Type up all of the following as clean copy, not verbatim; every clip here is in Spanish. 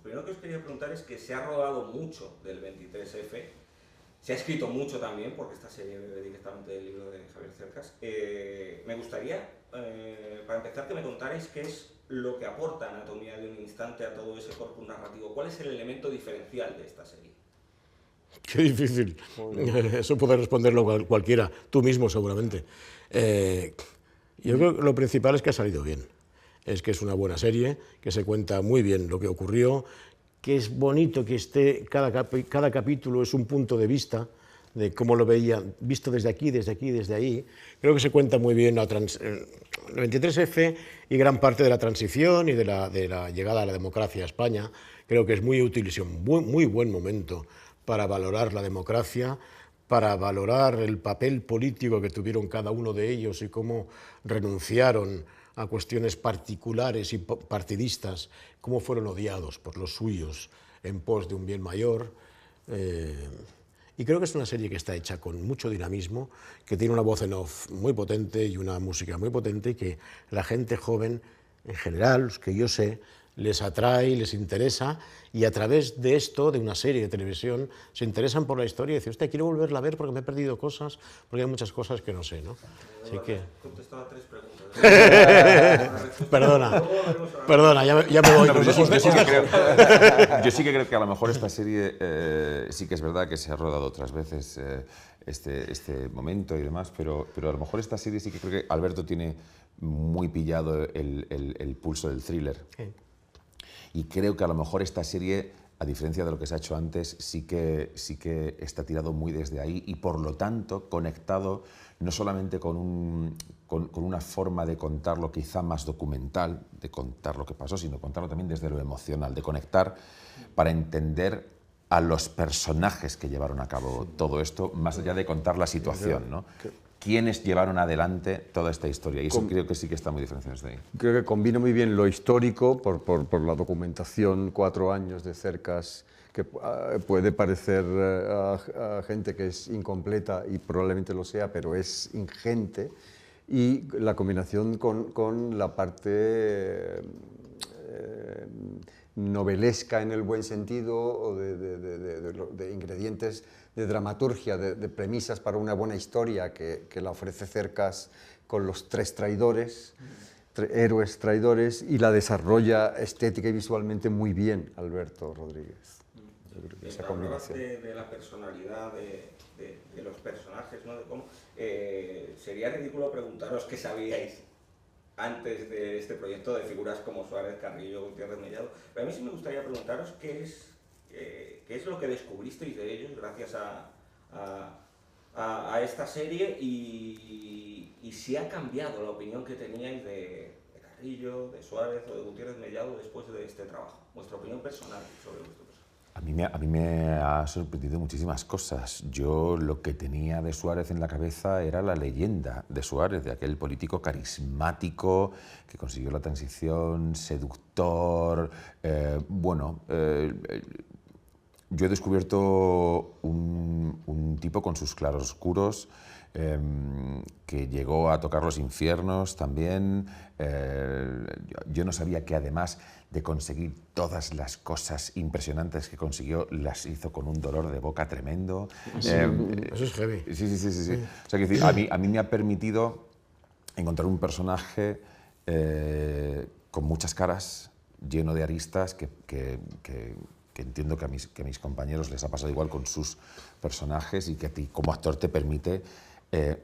primero que os quería preguntar es que se ha rodado mucho del 23F, se ha escrito mucho también, porque esta serie bebe directamente del libro de Javier Cercas. Me gustaría, para empezar, que me contarais qué es lo que aporta Anatomía de un instante a todo ese corpus narrativo. ¿Cuál es el elemento diferencial de esta serie? Qué difícil. Eso puede responderlo cualquiera, tú mismo seguramente. Yo creo que lo principal es que ha salido bien. Es que es una buena serie, que se cuenta muy bien lo que ocurrió, que es bonito que esté, cada capítulo es un punto de vista de cómo lo veía, visto desde aquí, desde aquí, desde ahí. Creo que se cuenta muy bien el 23F y gran parte de la transición y de la llegada a la democracia a España. Creo que es muy útil y es un muy buen momento para valorar la democracia, para valorar el papel político que tuvieron cada uno de ellos y cómo renunciaron a cuestiones particulares y partidistas, cómo fueron odiados por los suyos en pos de un bien mayor. Y creo que es una serie que está hecha con mucho dinamismo, que tiene una voz en off muy potente y una música muy potente, y que la gente joven, en general, los que yo sé, les atrae, les interesa, y a través de esto, de una serie de televisión, se interesan por la historia y dicen, hostia, quiero volverla a ver porque me he perdido cosas, porque hay muchas cosas que no sé, ¿no? Así que... Contestaba 3 preguntas. Perdona, ya me voy. No, yo sí que creo que a lo mejor esta serie sí que es verdad que se ha rodado otras veces este momento y demás, pero a lo mejor esta serie sí que creo que Alberto tiene muy pillado el pulso del thriller. Sí. Y creo que a lo mejor esta serie, a diferencia de lo que se ha hecho antes, sí que está tirado muy desde ahí y por lo tanto conectado no solamente con una forma de contarlo quizá más documental, de contar lo que pasó, sino contarlo también desde lo emocional, de conectar para entender a los personajes que llevaron a cabo todo esto, más allá de contar la situación, ¿no? ¿Quiénes llevaron adelante toda esta historia? Y eso creo que sí que está muy diferenciado desde ahí. Creo que combina muy bien lo histórico por la documentación, 4 años de Cercas, que puede parecer a gente que es incompleta y probablemente lo sea, pero es ingente, y la combinación con la parte novelesca en el buen sentido, o de ingredientes de dramaturgia, de premisas para una buena historia que la ofrece Cercas con los 3 traidores, héroes traidores, y la desarrolla estética y visualmente muy bien Alberto Rodríguez. Yo creo que esa combinación. De la personalidad de los personajes, ¿no? De cómo, sería ridículo preguntaros qué sabíais antes de este proyecto de figuras como Suárez, Carrillo, Gutiérrez Mellado, pero a mí sí me gustaría preguntaros qué es lo que descubristeis de ellos gracias a esta serie y si ha cambiado la opinión que teníais de Carrillo, de Suárez o de Gutiérrez Mellado después de este trabajo. Vuestra opinión personal sobre vuestro personaje. A mí me ha sorprendido muchísimas cosas. Yo lo que tenía de Suárez en la cabeza era la leyenda de Suárez, de aquel político carismático que consiguió la transición, seductor. Yo he descubierto un tipo con sus claroscuros que llegó a tocar los infiernos también. Yo no sabía que además de conseguir todas las cosas impresionantes que consiguió, las hizo con un dolor de boca tremendo. Sí, eso es heavy. Sí. O sea, que a mí me ha permitido encontrar un personaje con muchas caras, lleno de aristas, que entiendo que a mis compañeros les ha pasado igual con sus personajes, y que a ti como actor te permite,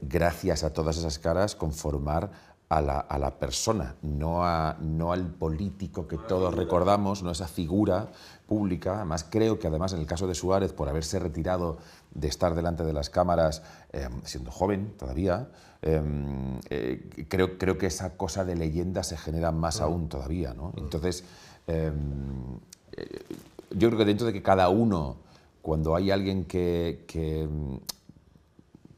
gracias a todas esas caras, conformar a la persona, no al político que todos recordamos, no esa figura pública. Además, creo que en el caso de Suárez, por haberse retirado de estar delante de las cámaras, siendo joven todavía, creo que esa cosa de leyenda se genera más aún todavía, ¿no? Entonces, yo creo que dentro de que cada uno, cuando hay alguien que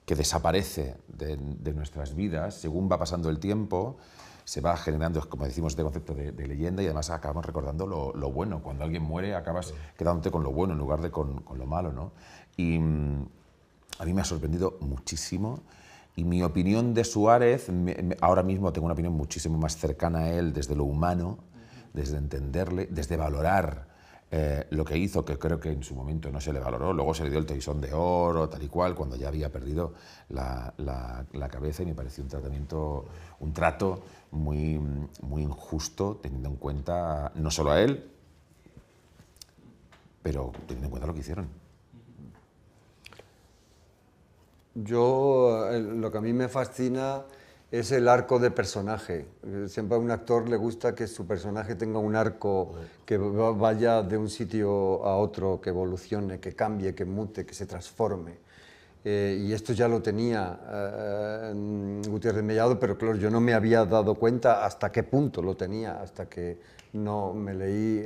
desaparece de nuestras vidas, según va pasando el tiempo, se va generando, como decimos, este concepto de leyenda, y además acabamos recordando lo bueno. Cuando alguien muere, acabas quedándote con lo bueno en lugar de con lo malo, ¿no? Y a mí me ha sorprendido muchísimo, y mi opinión de Suárez, ahora mismo tengo una opinión muchísimo más cercana a él desde lo humano, desde entenderle, desde valorar lo que hizo, que creo que en su momento no se le valoró, luego se le dio el Toisón de Oro, tal y cual, cuando ya había perdido la cabeza, y me pareció un trato muy, muy injusto, teniendo en cuenta no solo a él, pero teniendo en cuenta lo que hicieron. Lo que a mí me fascina es el arco de personaje. Siempre a un actor le gusta que su personaje tenga un arco, que vaya de un sitio a otro, que evolucione, que cambie, que mute, que se transforme. Y esto ya lo tenía Gutiérrez Mellado, pero claro, yo no me había dado cuenta hasta qué punto lo tenía, hasta que no me leí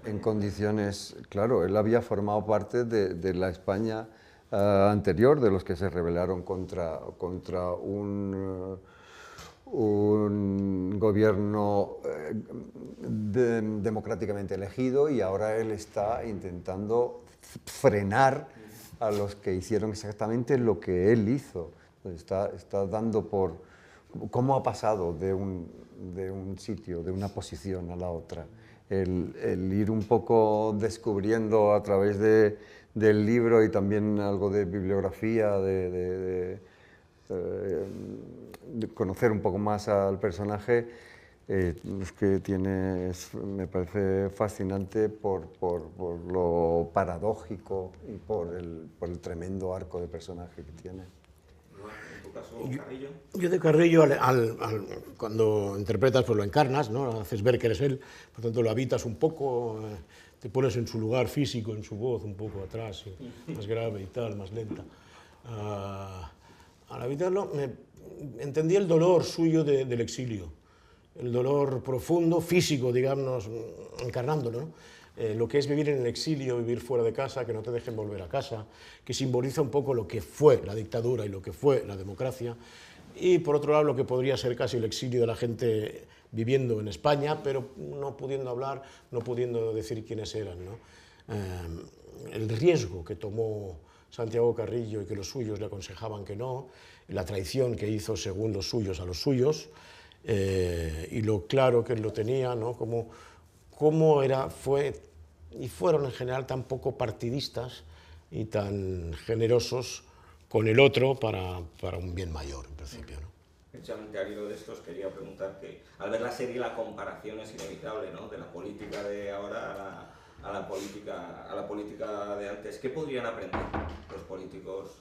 en condiciones. Claro, él había formado parte de la España anterior, de los que se rebelaron contra un gobierno democráticamente elegido, y ahora él está intentando frenar a los que hicieron exactamente lo que él hizo. Está dando por cómo ha pasado de un sitio, de una posición a la otra. El ir un poco descubriendo a través del libro y también algo de bibliografía, de conocer un poco más al personaje, es que me parece fascinante por lo paradójico y por el tremendo arco de personaje que tiene. ¿En tu caso, Carrillo? Yo de Carrillo, cuando interpretas, pues lo encarnas, ¿no? Haces ver que eres él, por tanto lo habitas un poco, te pones en su lugar físico, en su voz, un poco atrás, más grave y tal, más lenta. Al habitarlo, entendí el dolor suyo del exilio, el dolor profundo, físico, digamos, encarnándolo, ¿no? Lo que es vivir en el exilio, vivir fuera de casa, que no te dejen volver a casa, que simboliza un poco lo que fue la dictadura y lo que fue la democracia, y por otro lado lo que podría ser casi el exilio de la gente viviendo en España, pero no pudiendo hablar, no pudiendo decir quiénes eran, ¿no? El riesgo que tomó Santiago Carrillo y que los suyos le aconsejaban que no, la traición que hizo según los suyos a los suyos, y lo claro que él lo tenía, ¿no? Cómo fueron en general tan poco partidistas y tan generosos con el otro para un bien mayor, en principio, ¿no? Precisamente al hilo de esto os quería preguntar que al ver la serie la comparación es inevitable, ¿no? De la política de ahora a la política de antes. ¿Qué podrían aprender los políticos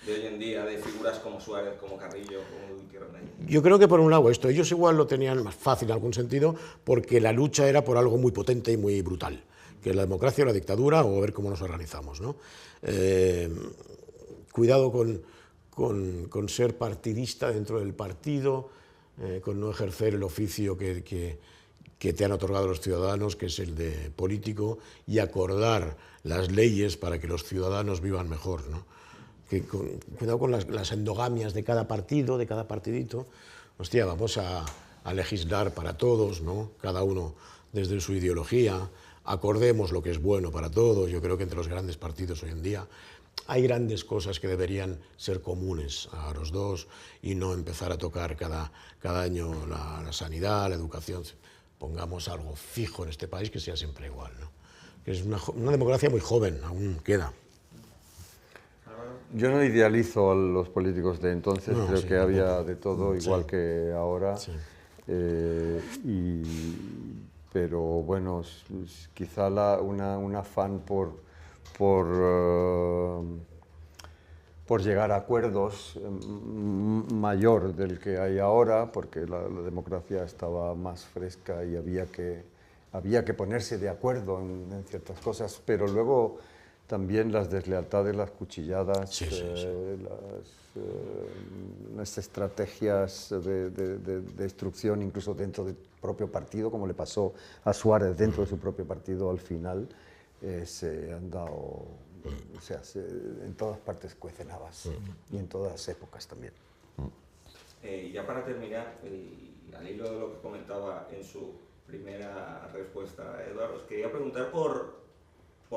de hoy en día de figuras como Suárez, como Carrillo, como Gutiérrez Mellado? Yo creo que por un lado esto, ellos igual lo tenían más fácil en algún sentido porque la lucha era por algo muy potente y muy brutal, que es la democracia o la dictadura, o ver cómo nos organizamos, ¿no? Cuidado con ser partidista dentro del partido, con no ejercer el oficio que te han otorgado los ciudadanos, que es el de político, y acordar las leyes para que los ciudadanos vivan mejor, ¿no? Cuidado con las endogamias de cada partido, de cada partidito. Hostia, vamos a legislar para todos, ¿no? Cada uno desde su ideología, acordemos lo que es bueno para todos. Yo creo que entre los grandes partidos hoy en día hay grandes cosas que deberían ser comunes a los dos y no empezar a tocar cada año la sanidad, la educación. Pongamos algo fijo en este país que sea siempre igual, ¿no? Que es una democracia muy joven, aún queda. Yo no idealizo a los políticos de entonces, no, creo sí, que había de todo, igual sí, que ahora. Sí. Pero bueno, quizá un afán por llegar a acuerdos mayor del que hay ahora, porque la democracia estaba más fresca y había que ponerse de acuerdo en ciertas cosas, pero luego también las deslealtades, las cuchilladas, las estrategias de destrucción incluso dentro del propio partido, como le pasó a Suárez dentro de su propio partido al final, se han dado, o sea, en todas partes cuecen habas, y en todas épocas también. Ya para terminar, y al hilo de lo que comentaba en su primera respuesta, Eduardo, os quería preguntar por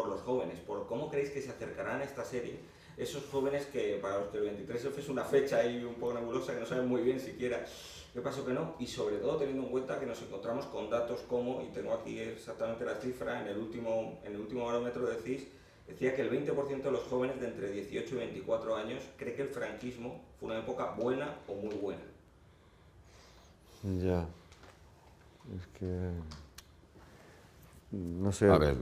los jóvenes, por cómo creéis que se acercarán a esta serie esos jóvenes que para los que el 23F es una fecha ahí un poco nebulosa, que no saben muy bien siquiera qué pasó, que no, y sobre todo teniendo en cuenta que nos encontramos con datos como, y tengo aquí exactamente la cifra, en el último barómetro de CIS, decía que el 20% de los jóvenes de entre 18 y 24 años cree que el franquismo fue una época buena o muy buena. Ya. Es que... No sé. A ver,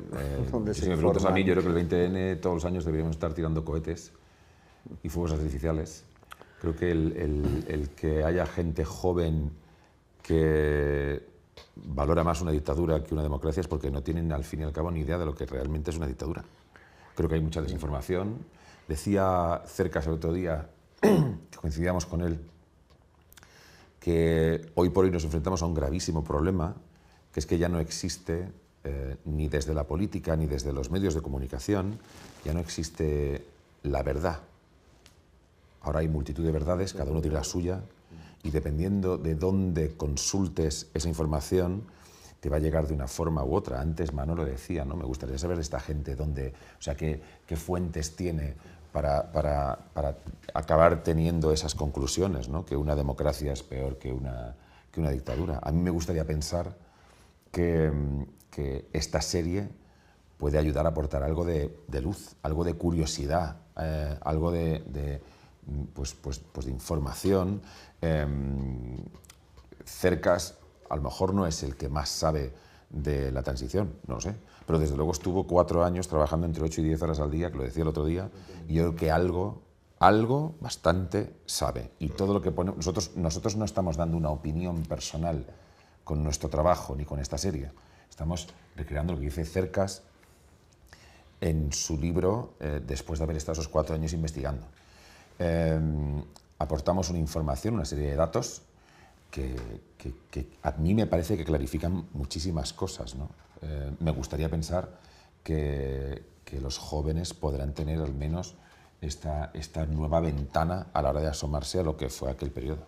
dónde si se me preguntas a mí, informan. yo creo que el 20N todos los años deberíamos estar tirando cohetes y fuegos artificiales. Creo que el que haya gente joven que valora más una dictadura que una democracia es porque no tienen al fin y al cabo ni idea de lo que realmente es una dictadura. Creo que hay mucha desinformación. Decía Cercas el otro día, que coincidíamos con él, que hoy por hoy nos enfrentamos a un gravísimo problema, que es que ya no existe, ni desde la política ni desde los medios de comunicación, ya no existe la verdad. Ahora hay multitud de verdades, cada uno tiene la suya, y dependiendo de dónde consultes esa información, te va a llegar de una forma u otra. Antes Manolo decía, ¿no? Me gustaría saber de esta gente dónde, o sea, qué fuentes tiene para acabar teniendo esas conclusiones, ¿no? Que una democracia es peor que una dictadura. A mí me gustaría pensar que esta serie puede ayudar a aportar algo de luz, algo de curiosidad, algo de información. Cercas a lo mejor no es el que más sabe de la transición, no lo sé, pero desde luego estuvo 4 años trabajando entre 8 y 10 horas al día, que lo decía el otro día, y yo creo que algo bastante sabe. Y todo lo que pone... Nosotros no estamos dando una opinión personal con nuestro trabajo ni con esta serie. Estamos recreando lo que dice Cercas en su libro después de haber estado esos 4 años investigando. Aportamos una información, una serie de datos que a mí me parece que clarifican muchísimas cosas, ¿no? Me gustaría pensar que los jóvenes podrán tener al menos esta nueva ventana a la hora de asomarse a lo que fue aquel periodo.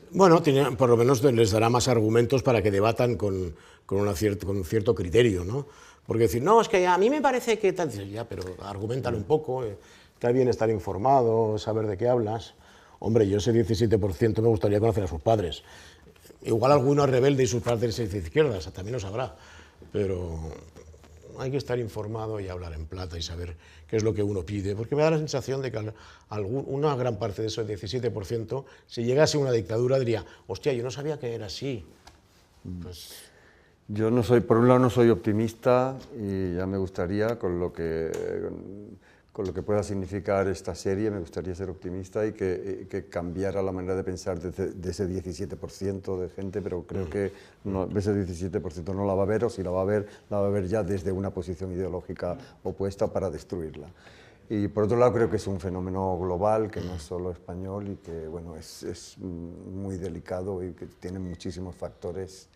Bueno, por lo menos les dará más argumentos para que debatan con un cierto criterio, ¿no? Porque decir, no, es que a mí me parece que tal, ya, pero argumentalo un poco, está bien estar informado, saber de qué hablas. Hombre, yo ese 17% me gustaría conocer a sus padres. Igual alguno es rebelde y sus padres es de izquierdas, también lo sabrá, pero hay que estar informado y hablar en plata y saber qué es lo que uno pide, porque me da la sensación de que una gran parte de ese 17%, si llegase una dictadura, diría, hostia, yo no sabía que era así. Pues... Yo no soy, por un lado no soy optimista y ya me gustaría, con lo que pueda significar esta serie, me gustaría ser optimista y que cambiara la manera de pensar de ese 17% de gente, pero creo que ese 17% no la va a ver, o si la va a ver ya desde una posición ideológica opuesta para destruirla. Y por otro lado creo que es un fenómeno global, que no es solo español y que bueno, es muy delicado y que tiene muchísimos factores.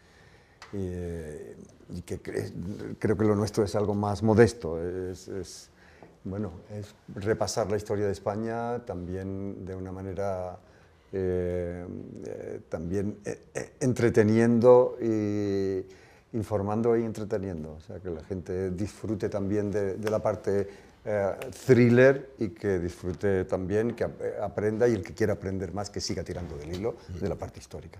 Y que creo que lo nuestro es algo más modesto, es repasar la historia de España también de una manera también entreteniendo y informando y entreteniendo, o sea, que la gente disfrute también de la parte thriller y que disfrute también, que aprenda, y el que quiera aprender más que siga tirando del hilo de la parte histórica.